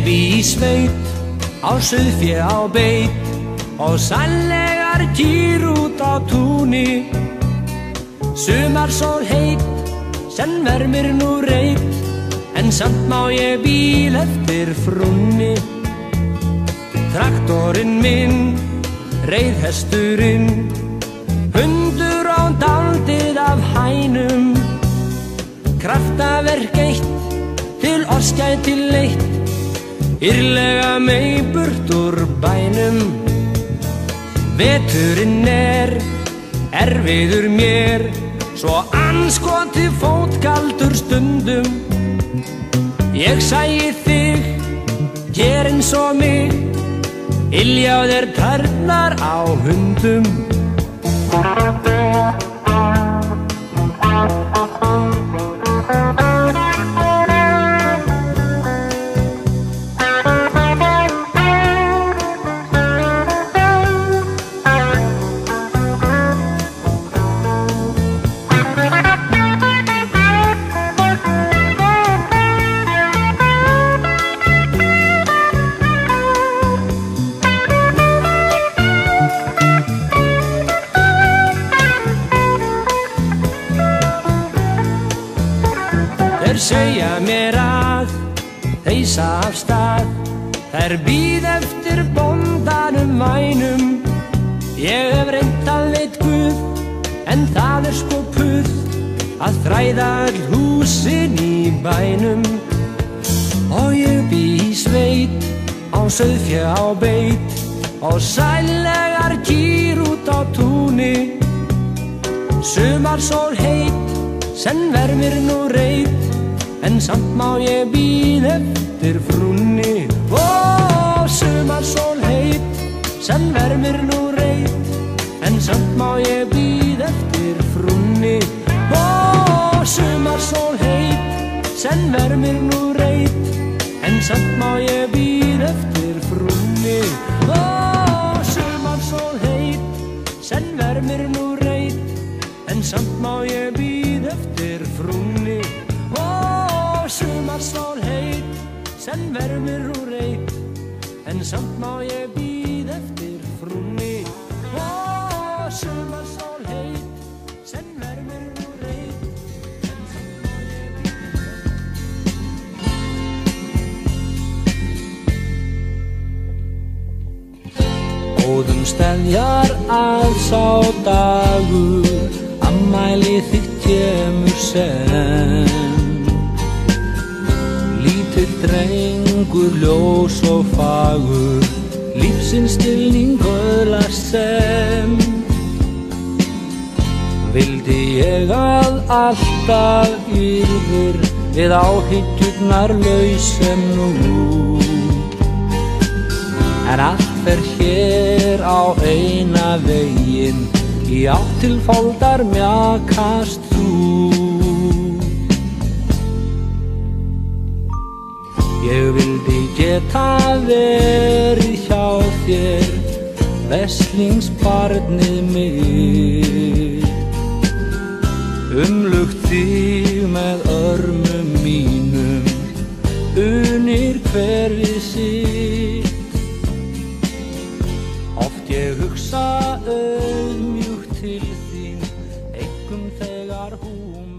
bý í sveit, á sauðfé á beit og sællegar kýr út á túni. Sumarsól heit, senn vermir nú reit, en samt má ég bíl eftir frúnni. Traktorinn minn, reiðhesturinn, hundur á daldið af hænum. Kraftaverk eitt, til oss gæti leitt, írlega mei burt úr bænum. Veturinn erfiður mér, svo andskoti fótkaldur stundum. Ég sæi þig, ger eins og mig, ilja á þér tærnar á hundum. Þeir segja mér að þeysa af stað, þær bíð eftir bóndanum vænum. Ég hef reynt að veit Guð, en það sko puð að þræða öll húsin í bænum. Og ég bý í sveit, á sauðfé á beit og sællegar kýr út á túni. Sumarsól heit, senn vermir nú reit, en samt má ég bíð eftir frúnni. Ó, sumarsól heit, senn vermir nú reit, en samt má ég bíð eftir frúnni. Ó, sumarsól heit, senn vermir nú reit, en samt má ég bíð eftir frúnni. Ó, sumarsól heit, senn vermir nú reit, en samt má ég bíð eftir frúnni. Sumarsól heit, senn vermir nú reit, en samt má ég bíð eftir frúnni. Ó, sumarsól heit, senn vermir nú reit, en samt má ég bíð eftir. Góðum steðjar að sá dagur, afmæli þitt kemur senn. Lítill drengur, ljós og fagur, lífsins skilning öðlast sem. Vildi ég að alltaf yrðir við áhyggjurnar laus sem nú. En allt fer hér á eina veginn, í átt til fóldar mjakast þú. Ég vildi geta verið hjá þér, veslingsbarnið mitt. Umlukt þig með örmum mínum, unir hver við sitt. Oft ég hugsa auðmjúkt til þín, einkum þegar hún